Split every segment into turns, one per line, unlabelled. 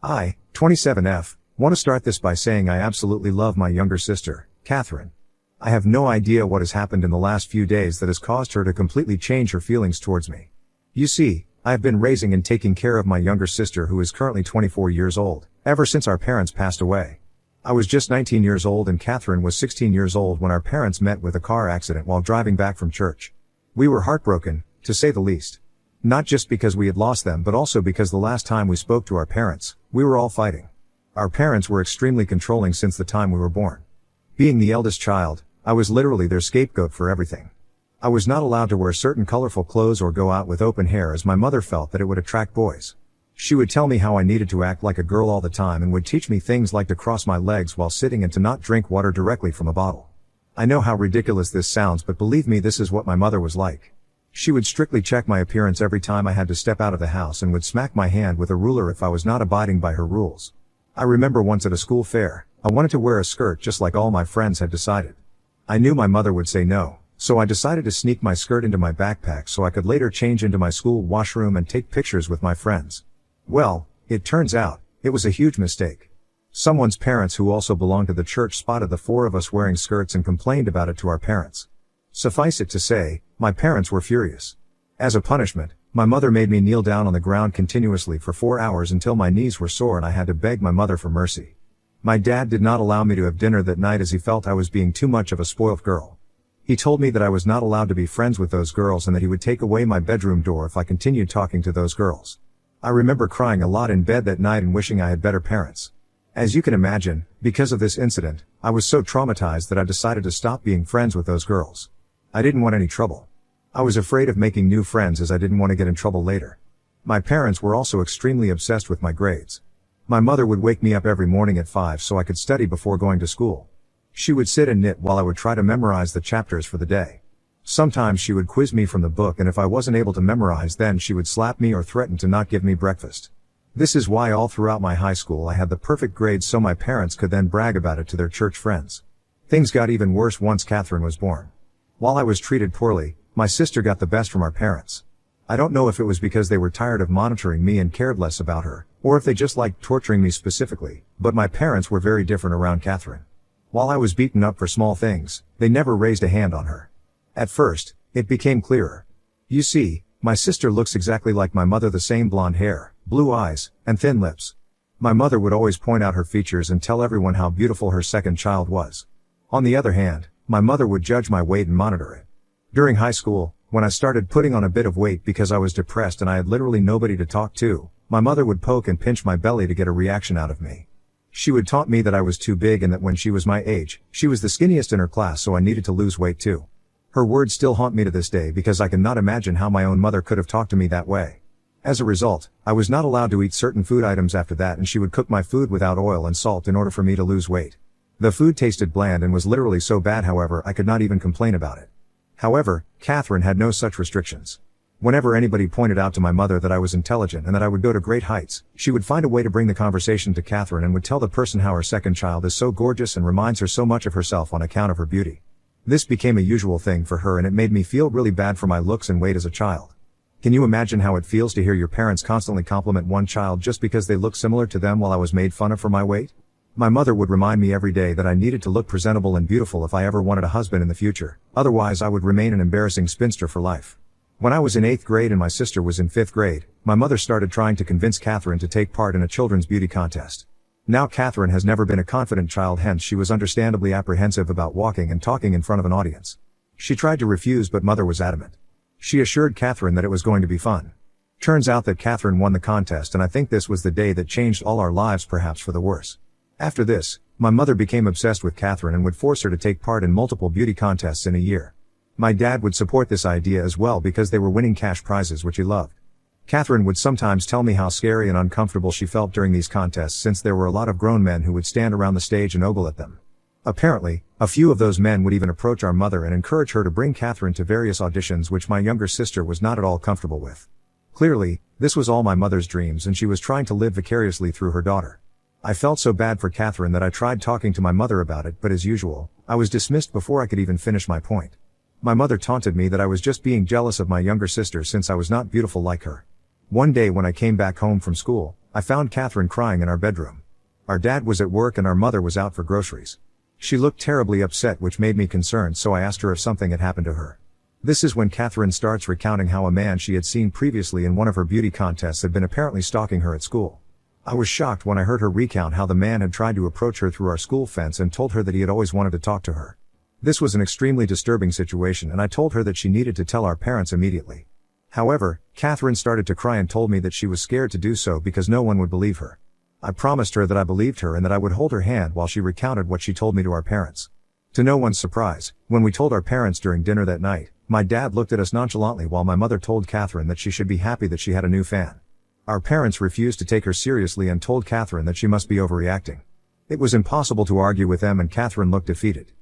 I, 27F, want to start this by saying I absolutely love my younger sister, Catherine. I have no idea what has happened in the last few days that has caused her to completely change her feelings towards me. You see, I have been raising and taking care of my younger sister, who is currently 24 years old, ever since our parents passed away. I was just 19 years old and Catherine was 16 years old when our parents met with a car accident while driving back from church. We were heartbroken, to say the least. Not just because we had lost them, but also because the last time we spoke to our parents, we were all fighting. Our parents were extremely controlling since the time we were born. Being the eldest child, I was literally their scapegoat for everything. I was not allowed to wear certain colorful clothes or go out with open hair, as my mother felt that it would attract boys. She would tell me how I needed to act like a girl all the time and would teach me things like to cross my legs while sitting and to not drink water directly from a bottle. I know how ridiculous this sounds, but believe me, this is what my mother was like. She would strictly check my appearance every time I had to step out of the house and would smack my hand with a ruler if I was not abiding by her rules. I remember once at a school fair, I wanted to wear a skirt just like all my friends had decided. I knew my mother would say no, so I decided to sneak my skirt into my backpack so I could later change into my school washroom and take pictures with my friends. Well, it turns out, it was a huge mistake. Someone's parents who also belonged to the church spotted the four of us wearing skirts and complained about it to our parents. Suffice it to say, my parents were furious. As a punishment, my mother made me kneel down on the ground continuously for 4 hours until my knees were sore and I had to beg my mother for mercy. My dad did not allow me to have dinner that night as he felt I was being too much of a spoilt girl. He told me that I was not allowed to be friends with those girls and that he would take away my bedroom door if I continued talking to those girls. I remember crying a lot in bed that night and wishing I had better parents. As you can imagine, because of this incident, I was so traumatized that I decided to stop being friends with those girls. I didn't want any trouble. I was afraid of making new friends as I didn't want to get in trouble later. My parents were also extremely obsessed with my grades. My mother would wake me up every morning at 5 so I could study before going to school. She would sit and knit while I would try to memorize the chapters for the day. Sometimes she would quiz me from the book, and if I wasn't able to memorize, then she would slap me or threaten to not give me breakfast. This is why all throughout my high school I had the perfect grades so my parents could then brag about it to their church friends. Things got even worse once Catherine was born. While I was treated poorly, my sister got the best from our parents. I don't know if it was because they were tired of monitoring me and cared less about her, or if they just liked torturing me specifically, but my parents were very different around Catherine. While I was beaten up for small things, they never raised a hand on her. At first, it became clearer. You see, my sister looks exactly like my mother, the same blonde hair, blue eyes, and thin lips. My mother would always point out her features and tell everyone how beautiful her second child was. On the other hand, my mother would judge my weight and monitor it. During high school, when I started putting on a bit of weight because I was depressed and I had literally nobody to talk to, my mother would poke and pinch my belly to get a reaction out of me. She would taunt me that I was too big and that when she was my age, she was the skinniest in her class, so I needed to lose weight too. Her words still haunt me to this day because I cannot imagine how my own mother could have talked to me that way. As a result, I was not allowed to eat certain food items after that, and she would cook my food without oil and salt in order for me to lose weight. The food tasted bland and was literally so bad, however, I could not even complain about it. However, Catherine had no such restrictions. Whenever anybody pointed out to my mother that I was intelligent and that I would go to great heights, she would find a way to bring the conversation to Catherine and would tell the person how her second child is so gorgeous and reminds her so much of herself on account of her beauty. This became a usual thing for her, and it made me feel really bad for my looks and weight as a child. Can you imagine how it feels to hear your parents constantly compliment one child just because they look similar to them while I was made fun of for my weight? My mother would remind me every day that I needed to look presentable and beautiful if I ever wanted a husband in the future, otherwise I would remain an embarrassing spinster for life. When I was in 8th grade and my sister was in 5th grade, my mother started trying to convince Catherine to take part in a children's beauty contest. Now Catherine has never been a confident child, hence she was understandably apprehensive about walking and talking in front of an audience. She tried to refuse, but mother was adamant. She assured Catherine that it was going to be fun. Turns out that Catherine won the contest, and I think this was the day that changed all our lives, perhaps for the worse. After this, my mother became obsessed with Catherine and would force her to take part in multiple beauty contests in a year. My dad would support this idea as well because they were winning cash prizes, which he loved. Catherine would sometimes tell me how scary and uncomfortable she felt during these contests, since there were a lot of grown men who would stand around the stage and ogle at them. Apparently, a few of those men would even approach our mother and encourage her to bring Catherine to various auditions, which my younger sister was not at all comfortable with. Clearly, this was all my mother's dreams, and she was trying to live vicariously through her daughter. I felt so bad for Catherine that I tried talking to my mother about it, but as usual, I was dismissed before I could even finish my point. My mother taunted me that I was just being jealous of my younger sister since I was not beautiful like her. One day when I came back home from school, I found Catherine crying in our bedroom. Our dad was at work and our mother was out for groceries. She looked terribly upset, which made me concerned, so I asked her if something had happened to her. This is when Catherine starts recounting how a man she had seen previously in one of her beauty contests had been apparently stalking her at school. I was shocked when I heard her recount how the man had tried to approach her through our school fence and told her that he had always wanted to talk to her. This was an extremely disturbing situation, and I told her that she needed to tell our parents immediately. However, Catherine started to cry and told me that she was scared to do so because no one would believe her. I promised her that I believed her and that I would hold her hand while she recounted what she told me to our parents. To no one's surprise, when we told our parents during dinner that night, my dad looked at us nonchalantly while my mother told Catherine that she should be happy that she had a new fan. Our parents refused to take her seriously and told Catherine that she must be overreacting. It was impossible to argue with them and Catherine looked defeated.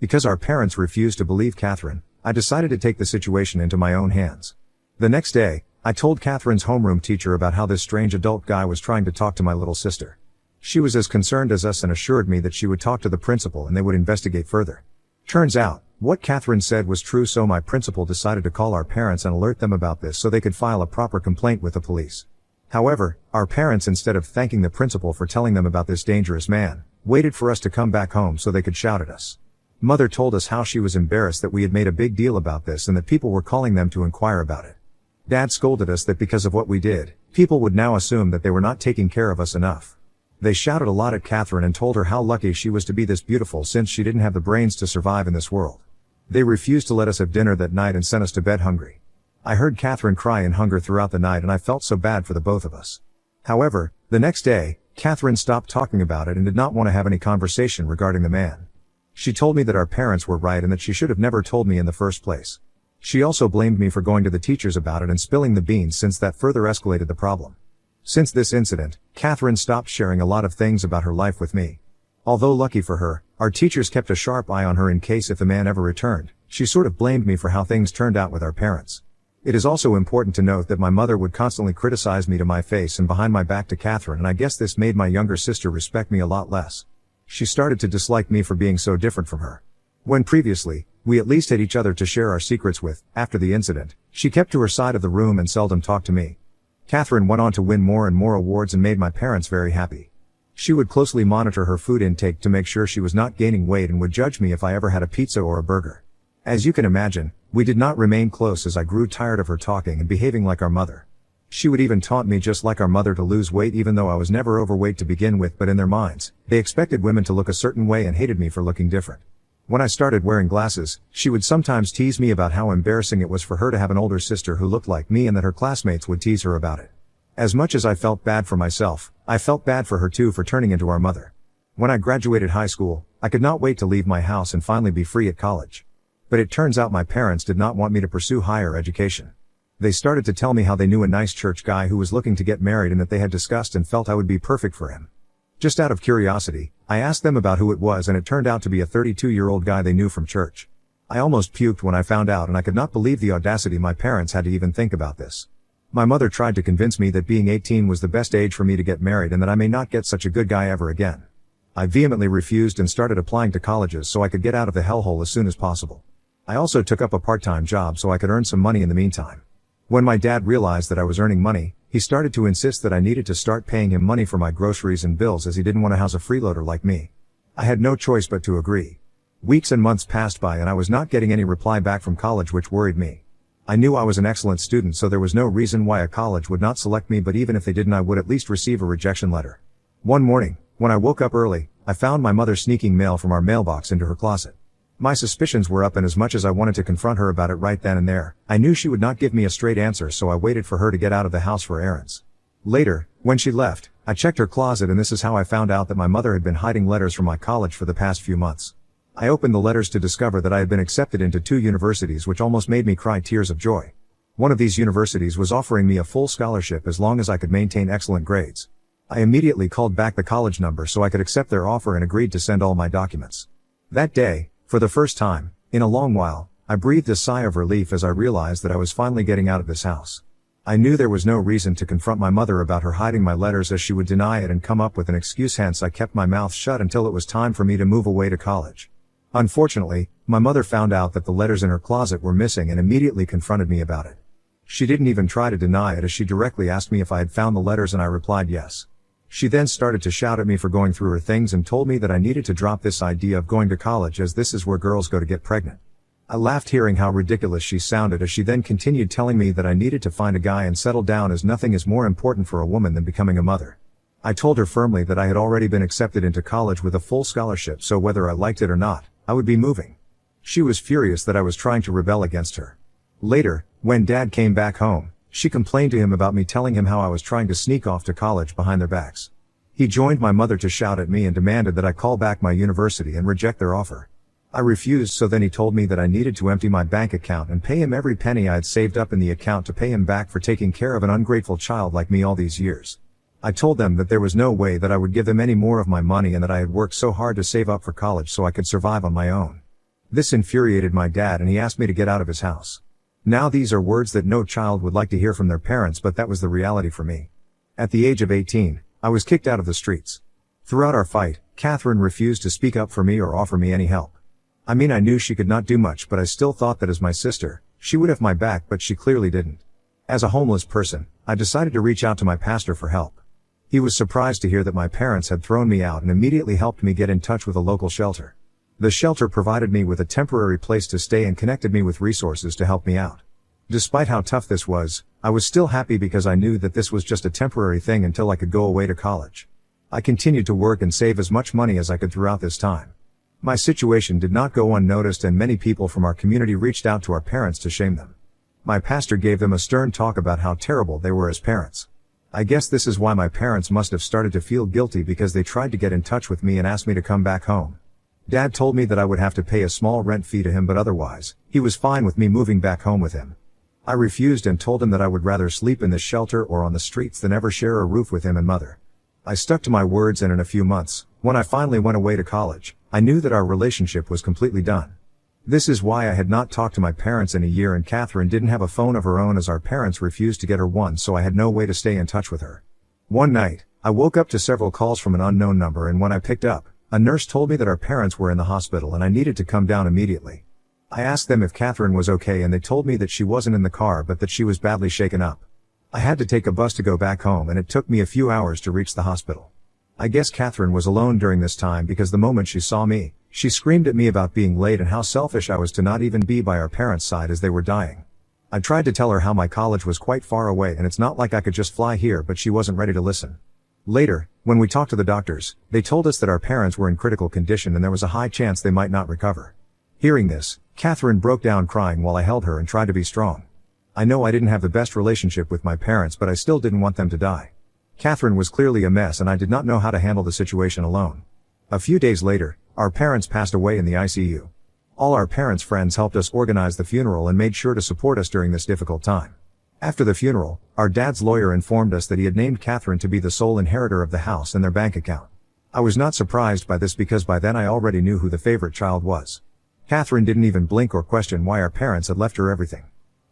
Because our parents refused to believe Catherine, I decided to take the situation into my own hands. The next day, I told Catherine's homeroom teacher about how this strange adult guy was trying to talk to my little sister. She was as concerned as us and assured me that she would talk to the principal and they would investigate further. Turns out, what Catherine said was true, so my principal decided to call our parents and alert them about this so they could file a proper complaint with the police. However, our parents, instead of thanking the principal for telling them about this dangerous man, waited for us to come back home so they could shout at us. Mother told us how she was embarrassed that we had made a big deal about this and that people were calling them to inquire about it. Dad scolded us that because of what we did, people would now assume that they were not taking care of us enough. They shouted a lot at Catherine and told her how lucky she was to be this beautiful since she didn't have the brains to survive in this world. They refused to let us have dinner that night and sent us to bed hungry. I heard Catherine cry in hunger throughout the night and I felt so bad for the both of us. However, the next day, Catherine stopped talking about it and did not want to have any conversation regarding the man. She told me that our parents were right and that she should have never told me in the first place. She also blamed me for going to the teachers about it and spilling the beans, since that further escalated the problem. Since this incident, Catherine stopped sharing a lot of things about her life with me. Although lucky for her, our teachers kept a sharp eye on her in case if the man ever returned. She sort of blamed me for how things turned out with our parents. It is also important to note that my mother would constantly criticize me to my face and behind my back to Catherine, and I guess this made my younger sister respect me a lot less. She started to dislike me for being so different from her. When previously, we at least had each other to share our secrets with, after the incident, she kept to her side of the room and seldom talked to me. Catherine went on to win more and more awards and made my parents very happy. She would closely monitor her food intake to make sure she was not gaining weight and would judge me if I ever had a pizza or a burger. As you can imagine, we did not remain close as I grew tired of her talking and behaving like our mother. She would even taunt me just like our mother to lose weight, even though I was never overweight to begin with, but in their minds, they expected women to look a certain way and hated me for looking different. When I started wearing glasses, she would sometimes tease me about how embarrassing it was for her to have an older sister who looked like me and that her classmates would tease her about it. As much as I felt bad for myself, I felt bad for her too for turning into our mother. When I graduated high school, I could not wait to leave my house and finally be free at college. But it turns out my parents did not want me to pursue higher education. They started to tell me how they knew a nice church guy who was looking to get married and that they had discussed and felt I would be perfect for him. Just out of curiosity, I asked them about who it was and it turned out to be a 32-year-old guy they knew from church. I almost puked when I found out and I could not believe the audacity my parents had to even think about this. My mother tried to convince me that being 18 was the best age for me to get married and that I may not get such a good guy ever again. I vehemently refused and started applying to colleges so I could get out of the hellhole as soon as possible. I also took up a part-time job so I could earn some money in the meantime. When my dad realized that I was earning money, he started to insist that I needed to start paying him money for my groceries and bills as he didn't want to house a freeloader like me. I had no choice but to agree. Weeks and months passed by and I was not getting any reply back from college, which worried me. I knew I was an excellent student, so there was no reason why a college would not select me, but even if they didn't I would at least receive a rejection letter. One morning, when I woke up early, I found my mother sneaking mail from our mailbox into her closet. My suspicions were up and as much as I wanted to confront her about it right then and there, I knew she would not give me a straight answer, so I waited for her to get out of the house for errands. Later, when she left, I checked her closet and this is how I found out that my mother had been hiding letters from my college for the past few months. I opened the letters to discover that I had been accepted into 2 universities, which almost made me cry tears of joy. One of these universities was offering me a full scholarship as long as I could maintain excellent grades. I immediately called back the college number so I could accept their offer and agreed to send all my documents. That day, for the first time, in a long while, I breathed a sigh of relief as I realized that I was finally getting out of this house. I knew there was no reason to confront my mother about her hiding my letters as she would deny it and come up with an excuse, hence I kept my mouth shut until it was time for me to move away to college. Unfortunately, my mother found out that the letters in her closet were missing and immediately confronted me about it. She didn't even try to deny it as she directly asked me if I had found the letters and I replied yes. She then started to shout at me for going through her things and told me that I needed to drop this idea of going to college as this is where girls go to get pregnant. I laughed hearing how ridiculous she sounded as she then continued telling me that I needed to find a guy and settle down as nothing is more important for a woman than becoming a mother. I told her firmly that I had already been accepted into college with a full scholarship, so whether I liked it or not, I would be moving. She was furious that I was trying to rebel against her. Later, when Dad came back home, she complained to him about me telling him how I was trying to sneak off to college behind their backs. He joined my mother to shout at me and demanded that I call back my university and reject their offer. I refused, so then he told me that I needed to empty my bank account and pay him every penny I had saved up in the account to pay him back for taking care of an ungrateful child like me all these years. I told them that there was no way that I would give them any more of my money and that I had worked so hard to save up for college so I could survive on my own. This infuriated my dad and he asked me to get out of his house. Now these are words that no child would like to hear from their parents, but that was the reality for me. At the age of 18, I was kicked out of the streets. Throughout our fight, Catherine refused to speak up for me or offer me any help. I mean, I knew she could not do much, but I still thought that as my sister, she would have my back, but she clearly didn't. As a homeless person, I decided to reach out to my pastor for help. He was surprised to hear that my parents had thrown me out and immediately helped me get in touch with a local shelter. The shelter provided me with a temporary place to stay and connected me with resources to help me out. Despite how tough this was, I was still happy because I knew that this was just a temporary thing until I could go away to college. I continued to work and save as much money as I could throughout this time. My situation did not go unnoticed and many people from our community reached out to our parents to shame them. My pastor gave them a stern talk about how terrible they were as parents. I guess this is why my parents must have started to feel guilty because they tried to get in touch with me and asked me to come back home. Dad told me that I would have to pay a small rent fee to him, but otherwise, he was fine with me moving back home with him. I refused and told him that I would rather sleep in this shelter or on the streets than ever share a roof with him and mother. I stuck to my words and in a few months, when I finally went away to college, I knew that our relationship was completely done. This is why I had not talked to my parents in a year and Catherine didn't have a phone of her own as our parents refused to get her one, so I had no way to stay in touch with her. One night, I woke up to several calls from an unknown number and when I picked up, a nurse told me that our parents were in the hospital and I needed to come down immediately. I asked them if Catherine was okay and they told me that she wasn't in the car but that she was badly shaken up. I had to take a bus to go back home and it took me a few hours to reach the hospital. I guess Catherine was alone during this time because the moment she saw me, she screamed at me about being late and how selfish I was to not even be by our parents' side as they were dying. I tried to tell her how my college was quite far away and it's not like I could just fly here, but she wasn't ready to listen. Later, when we talked to the doctors, they told us that our parents were in critical condition and there was a high chance they might not recover. Hearing this, Catherine broke down crying while I held her and tried to be strong. I know I didn't have the best relationship with my parents, but I still didn't want them to die. Catherine was clearly a mess and I did not know how to handle the situation alone. A few days later, our parents passed away in the ICU. All our parents' friends helped us organize the funeral and made sure to support us during this difficult time. After the funeral, our dad's lawyer informed us that he had named Catherine to be the sole inheritor of the house and their bank account. I was not surprised by this because by then I already knew who the favorite child was. Catherine didn't even blink or question why our parents had left her everything.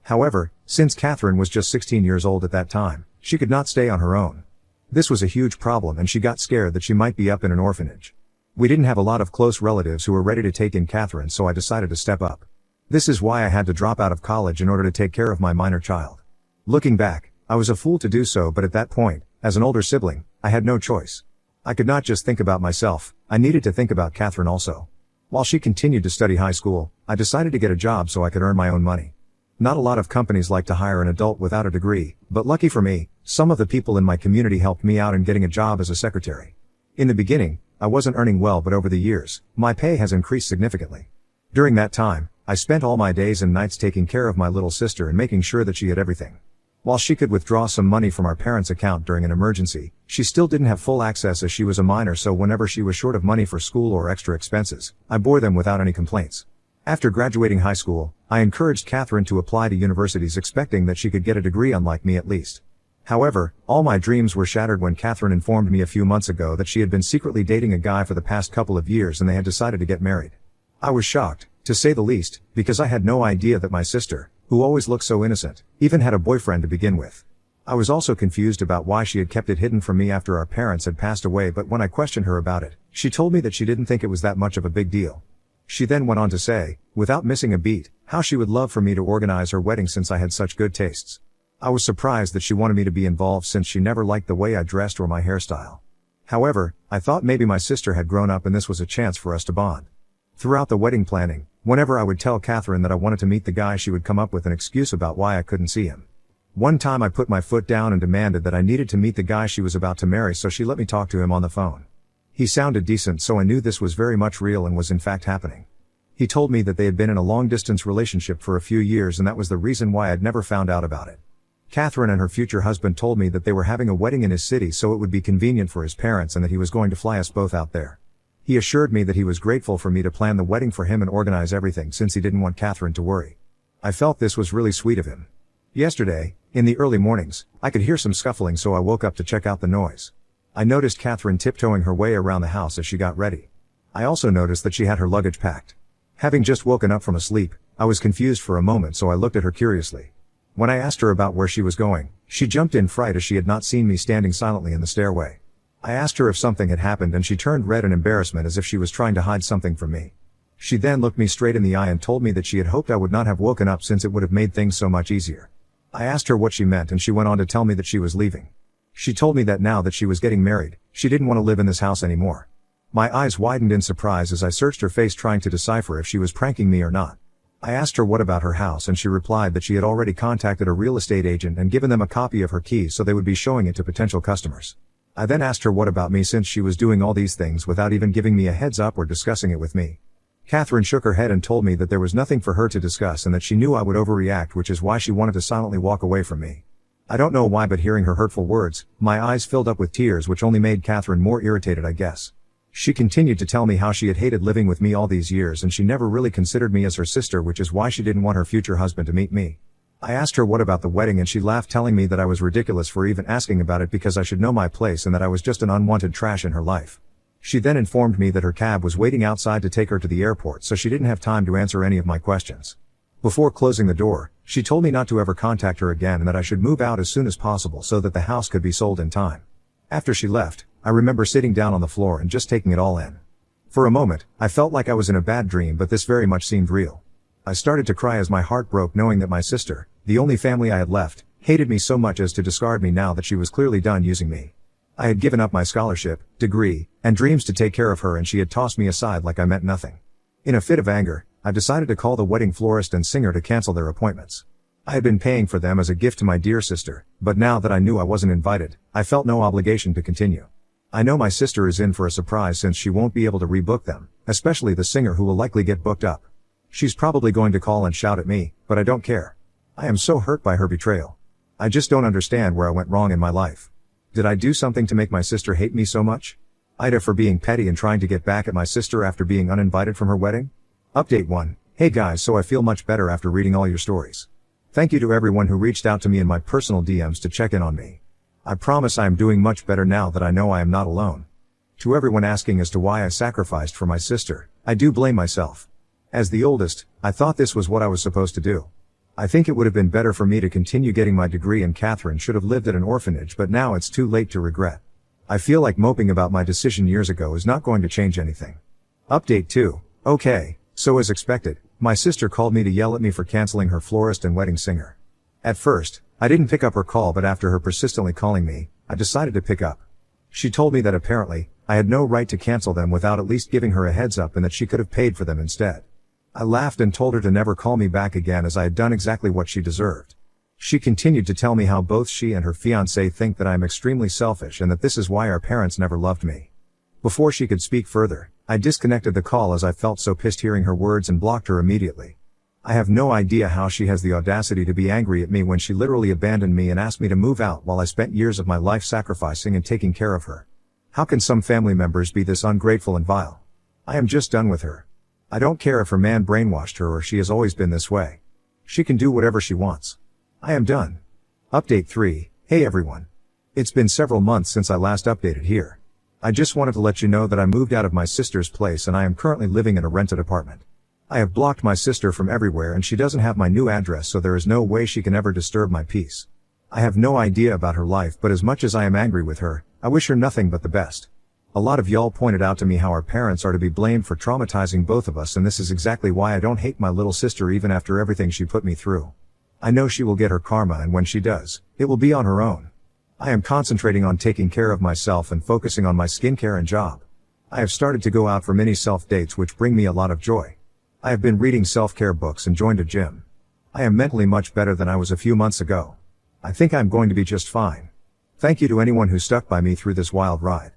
However, since Catherine was just 16 years old at that time, she could not stay on her own. This was a huge problem and she got scared that she might be up in an orphanage. We didn't have a lot of close relatives who were ready to take in Catherine, so I decided to step up. This is why I had to drop out of college in order to take care of my minor child. Looking back, I was a fool to do so, but at that point, as an older sibling, I had no choice. I could not just think about myself, I needed to think about Catherine also. While she continued to study high school, I decided to get a job so I could earn my own money. Not a lot of companies like to hire an adult without a degree, but lucky for me, some of the people in my community helped me out in getting a job as a secretary. In the beginning, I wasn't earning well, but over the years, my pay has increased significantly. During that time, I spent all my days and nights taking care of my little sister and making sure that she had everything. While she could withdraw some money from our parents' account during an emergency, she still didn't have full access as she was a minor, so whenever she was short of money for school or extra expenses, I bore them without any complaints. After graduating high school, I encouraged Catherine to apply to universities expecting that she could get a degree, unlike me at least. However, all my dreams were shattered when Catherine informed me a few months ago that she had been secretly dating a guy for the past couple of years and they had decided to get married. I was shocked, to say the least, because I had no idea that my sister, who always looked so innocent, even had a boyfriend to begin with. I was also confused about why she had kept it hidden from me after our parents had passed away, but when I questioned her about it, she told me that she didn't think it was that much of a big deal. She then went on to say, without missing a beat, how she would love for me to organize her wedding since I had such good tastes. I was surprised that she wanted me to be involved since she never liked the way I dressed or my hairstyle. However, I thought maybe my sister had grown up and this was a chance for us to bond. Throughout the wedding planning, whenever I would tell Catherine that I wanted to meet the guy, she would come up with an excuse about why I couldn't see him. One time I put my foot down and demanded that I needed to meet the guy she was about to marry, so she let me talk to him on the phone. He sounded decent, so I knew this was very much real and was in fact happening. He told me that they had been in a long-distance relationship for a few years and that was the reason why I'd never found out about it. Catherine and her future husband told me that they were having a wedding in his city, so it would be convenient for his parents and that he was going to fly us both out there. He assured me that he was grateful for me to plan the wedding for him and organize everything since he didn't want Catherine to worry. I felt this was really sweet of him. Yesterday, in the early mornings, I could hear some scuffling, so I woke up to check out the noise. I noticed Catherine tiptoeing her way around the house as she got ready. I also noticed that she had her luggage packed. Having just woken up from a sleep, I was confused for a moment, so I looked at her curiously. When I asked her about where she was going, she jumped in fright as she had not seen me standing silently in the stairway. I asked her if something had happened and she turned red in embarrassment as if she was trying to hide something from me. She then looked me straight in the eye and told me that she had hoped I would not have woken up since it would have made things so much easier. I asked her what she meant and she went on to tell me that she was leaving. She told me that now that she was getting married, she didn't want to live in this house anymore. My eyes widened in surprise as I searched her face trying to decipher if she was pranking me or not. I asked her what about her house and she replied that she had already contacted a real estate agent and given them a copy of her keys so they would be showing it to potential customers. I then asked her what about me since she was doing all these things without even giving me a heads up or discussing it with me. Catherine shook her head and told me that there was nothing for her to discuss and that she knew I would overreact, which is why she wanted to silently walk away from me. I don't know why, but hearing her hurtful words, my eyes filled up with tears, which only made Catherine more irritated, I guess. She continued to tell me how she had hated living with me all these years and she never really considered me as her sister, which is why she didn't want her future husband to meet me. I asked her what about the wedding and she laughed, telling me that I was ridiculous for even asking about it because I should know my place and that I was just an unwanted trash in her life. She then informed me that her cab was waiting outside to take her to the airport, so she didn't have time to answer any of my questions. Before closing the door, she told me not to ever contact her again and that I should move out as soon as possible so that the house could be sold in time. After she left, I remember sitting down on the floor and just taking it all in. For a moment, I felt like I was in a bad dream, but this very much seemed real. I started to cry as my heart broke, knowing that my sister, the only family I had left, hated me so much as to discard me now that she was clearly done using me. I had given up my scholarship, degree, and dreams to take care of her, and she had tossed me aside like I meant nothing. In a fit of anger, I decided to call the wedding florist and singer to cancel their appointments. I had been paying for them as a gift to my dear sister, but now that I knew I wasn't invited, I felt no obligation to continue. I know my sister is in for a surprise since she won't be able to rebook them, especially the singer who will likely get booked up. She's probably going to call and shout at me, but I don't care. I am so hurt by her betrayal. I just don't understand where I went wrong in my life. Did I do something to make my sister hate me so much? Ida for being petty and trying to get back at my sister after being uninvited from her wedding? Update 1. Hey guys, so I feel much better after reading all your stories. Thank you to everyone who reached out to me in my personal DMs to check in on me. I promise I am doing much better now that I know I am not alone. To everyone asking as to why I sacrificed for my sister, I do blame myself. As the oldest, I thought this was what I was supposed to do. I think it would have been better for me to continue getting my degree and Catherine should have lived at an orphanage, but now it's too late to regret. I feel like moping about my decision years ago is not going to change anything. Update 2. Okay, so as expected, my sister called me to yell at me for canceling her florist and wedding singer. At first, I didn't pick up her call, but after her persistently calling me, I decided to pick up. She told me that apparently, I had no right to cancel them without at least giving her a heads up and that she could have paid for them instead. I laughed and told her to never call me back again as I had done exactly what she deserved. She continued to tell me how both she and her fiancé think that I am extremely selfish and that this is why our parents never loved me. Before she could speak further, I disconnected the call as I felt so pissed hearing her words and blocked her immediately. I have no idea how she has the audacity to be angry at me when she literally abandoned me and asked me to move out while I spent years of my life sacrificing and taking care of her. How can some family members be this ungrateful and vile? I am just done with her. I don't care if her man brainwashed her or she has always been this way. She can do whatever she wants. I am done. Update 3. Hey everyone. It's been several months since I last updated here. I just wanted to let you know that I moved out of my sister's place and I am currently living in a rented apartment. I have blocked my sister from everywhere and she doesn't have my new address, so there is no way she can ever disturb my peace. I have no idea about her life, but as much as I am angry with her, I wish her nothing but the best. A lot of y'all pointed out to me how our parents are to be blamed for traumatizing both of us, and this is exactly why I don't hate my little sister even after everything she put me through. I know she will get her karma, and when she does, it will be on her own. I am concentrating on taking care of myself and focusing on my skincare and job. I have started to go out for mini self-dates which bring me a lot of joy. I have been reading self-care books and joined a gym. I am mentally much better than I was a few months ago. I think I'm going to be just fine. Thank you to anyone who stuck by me through this wild ride.